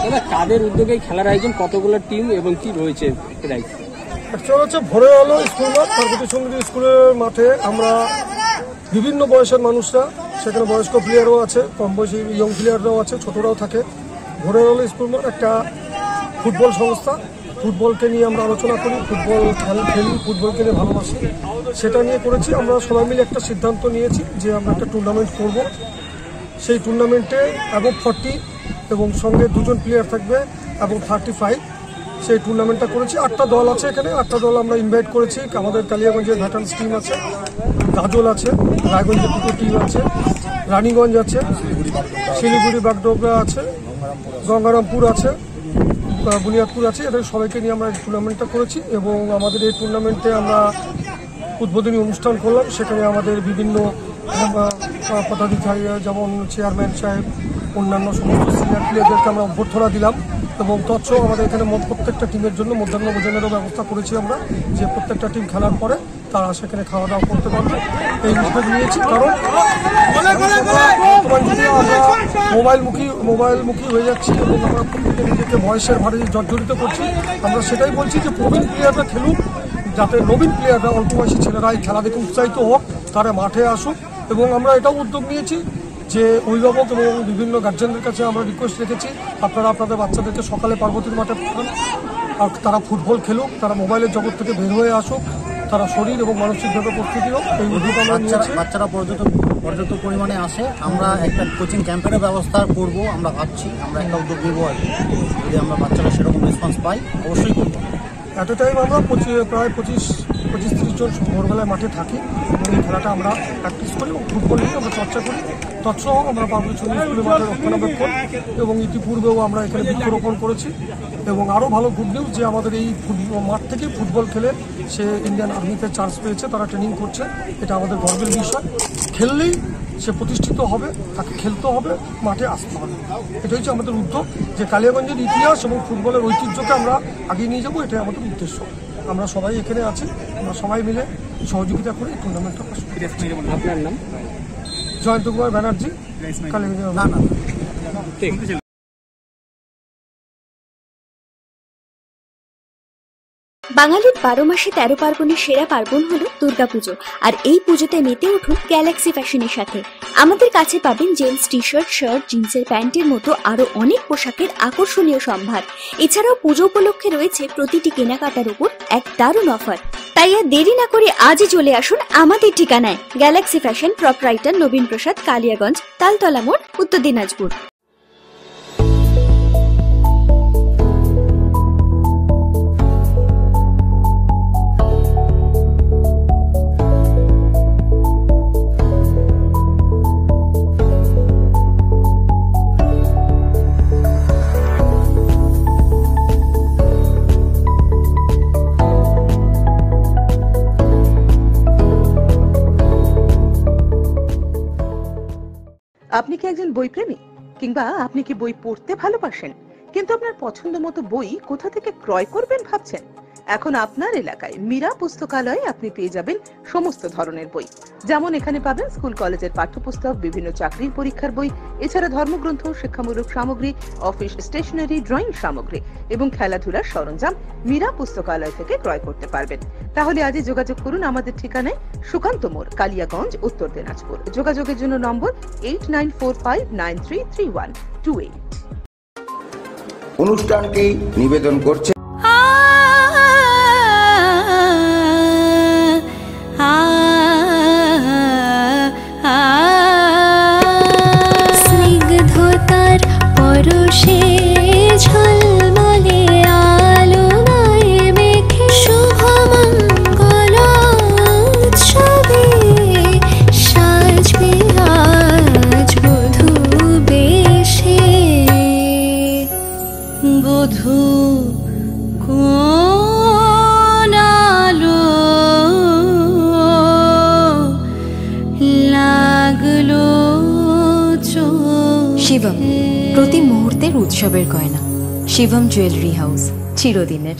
দাদা কাদের উদ্যোগে খেলার আয়োজন, কতগুলো টিম এবং কি রয়েছে প্রাইস? অ্যাকচুয়ালি হচ্ছে ভোরের আলো স্কুল মাঠ, পার্বতী সঙ্গীত স্কুলের মাঠে আমরা বিভিন্ন বয়সের মানুষরা, সেখানে বয়স্ক প্লেয়ারও আছে, কম বয়সী ইয়ং প্লেয়াররাও আছে, ছোটরাও থাকে। ভোরের আলো স্কুল মাঠ একটা ফুটবল সংস্থা, ফুটবলকে নিয়ে আমরা আলোচনা করি, ফুটবল খেলি, ফুটবলকে নিয়ে ভালোবাসি, সেটা নিয়ে করেছি। আমরা সবাই মিলে একটা সিদ্ধান্ত নিয়েছি যে আমরা একটা টুর্নামেন্ট করব। সেই টুর্নামেন্টে এবং 40 এবং সঙ্গে 2 জন প্লেয়ার থাকবে এবং 35, সেই টুর্নামেন্টটা করেছি। 8টা দল আছে এখানে, 8টা দল আমরা ইনভাইট করেছি। আমাদের কালিয়াগঞ্জের ভেটারান্স টিম আছে, গাজল আছে, রায়গঞ্জের 2টো টিম আছে, রানীগঞ্জ আছে, শিলিগুড়ি বাগডোগরা আছে, গঙ্গারামপুর আছে, বুনিয়াদপুর আছে। এদের সবাইকে নিয়ে আমরা এই টুর্নামেন্টটা করেছি এবং আমাদের এই টুর্নামেন্টে আমরা উদ্বোধনী অনুষ্ঠান করলাম। সেখানে আমাদের বিভিন্ন পদাধিকারী যেমন চেয়ারম্যান সাহেব, অন্যান্য সমস্ত সিনিয়র প্লেয়ারদেরকে আমরা অভ্যর্থনা দিলাম এবং তৎসহ আমাদের এখানে প্রত্যেকটা টিমের জন্য মধ্যাহ্ন ভোজনেরও ব্যবস্থা করেছি আমরা, যে প্রত্যেকটা টিম খেলার পরে তারা সেখানে খাওয়া দাওয়া করতে পারবে। এই উদ্যোগ নিয়েছি কারণ বর্তমান যুগে আমরা মোবাইলমুখী হয়ে যাচ্ছি এবং আমরা প্রত্যেকে নিজেকে বয়সের ভারে জর্জরিত করছি। আমরা সেটাই বলছি যে প্রবীণ প্লেয়াররা খেলুক, যাতে নবীন প্লেয়াররা, অল্প বয়সী ছেলেরা এই খেলা দেখে উৎসাহিত হোক, তারা মাঠে আসুক। এবং আমরা এটাও উদ্যোগ নিয়েছি যে অভিভাবক এবং বিভিন্ন গার্জেনদের কাছে আমরা রিকোয়েস্ট রেখেছি, আপনারা আপনাদের বাচ্চাদেরকে সকালে পার্বতীর মাঠে পাঠান, আর তারা ফুটবল খেলুক, তারা মোবাইলের জগৎ থেকে বের হয়ে আসুক, তারা শরীর এবং মানসিকভাবে প্রস্তুতি হোক। এই উদ্যোগ আমরা নিয়েছি। বাচ্চারা পর্যাপ্ত পরিমাণে আসে, আমরা একটা কোচিং ক্যাম্পের ব্যবস্থা করব, আমরা ভাবছি আমরা একটা উদ্যোগ নেব আর কি। যদি আমরা বাচ্চারা সেরকম রেসপন্স পাই অবশ্যই করবো। এট এ টাইম আমরা প্রায় 25-30 জন ভোরবেলায় মাঠে থাকি এবং এই খেলাটা আমরা প্র্যাকটিস করি এবং ফুটবল নিয়ে আমরা চর্চা করি। তৎসহ আমরা পার্বতী সঙ্গীত স্কুলের মাঠে রক্ষণাবেক্ষণ এবং ইতিপূর্বেও আমরা এখানে বৃক্ষরোপণ করেছি। এবং আরও ভালো গুড নিউজ যে আমাদের এই মাঠ থেকে ফুটবল খেলে সে ইন্ডিয়ান আর্মিতে চান্স পেয়েছে, তারা ট্রেনিং করছে। এটা আমাদের গর্বের বিষয়। খেললেই সে প্রতিষ্ঠিত হবে, তাকে খেলতে হবে, মাঠে আসতে হবে। এটা হচ্ছে আমাদের উদ্যোগ, যে কালিয়াগঞ্জের ইতিহাস এবং ফুটবলের ঐতিহ্যকে আমরা আগিয়ে নিয়ে যাবো, এটাই আমাদের উদ্দেশ্য। আমরা সবাই এখানে আছি, আমরা সবাই মিলে সহযোগিতা করে এই টুর্নামেন্টটা। আপনার নাম? জয়ন্ত কুমার ব্যানার্জি, কালিয়াগঞ্জ। বাঙালির 12 মাসে 13 পার্বণের সেরা পার্বণ হলো দুর্গাপুজো, আর এই পুজোতে মেতে উঠুন গ্যালাক্সি ফ্যাশনের সাথে। আমাদের কাছে পাবেন জেন্টস টি শার্ট, শার্ট, জিন্সের প্যান্টের মতো আরো অনেক পোশাকের আকর্ষণীয় সম্ভার। এছাড়াও পুজো উপলক্ষে রয়েছে প্রতিটি কেনাকাটার উপর এক দারুণ অফার। তাই আর দেরি না করে আজই চলে আসুন আমাদের ঠিকানায়, গ্যালাক্সি ফ্যাশন, প্রপরাইটার নবীন প্রসাদ, কালিয়াগঞ্জ, তালতলা মোড়, উত্তর দিনাজপুর। আপনি কি একজন বই প্রেমী, কিংবা আপনি কি বই পড়তে ভালোবাসেন কিন্তু আপনার পছন্দ মতো বই কোথা থেকে ক্রয় করবেন ভাবছেন? এখন আপনার এলাকায় মীরা পুস্তকালয়ে আপনি পেয়ে যাবেন সমস্ত ধরনের বই। যেমন এখানে পাবেন স্কুল কলেজের পাঠ্যপুস্তক, বিভিন্ন চাকরির পরীক্ষার বই, এছাড়া ধর্মগ্রন্থ, শিক্ষামূলক সামগ্রী, অফিস স্টেশনারি, ড্রয়িং সামগ্রী এবং খেলাধুলার সরঞ্জাম মীরা পুস্তকালয় থেকে ক্রয় করতে পারবেন। তাহলে আজই যোগাযোগ করুন আমাদের ঠিকানায়, সুকান্ত মোড়, কালিয়াগঞ্জ, উত্তর দিনাজপুর। যোগাযোগের জন্য নম্বর 8945933128। অনুষ্ঠানটি নিবেদন করছে স্নিগ্ধতার পরশে ঝলমলে আলোয় মেখে শুভমঙ্গল উৎসবে সাজবে আজ বধূ বেশে। বধূ কোন আলো লাগলো শিবম, প্রতি মুহূর্তের উৎসবের গয়না। শিবম জুয়েলারি হাউস, চিরদিনের।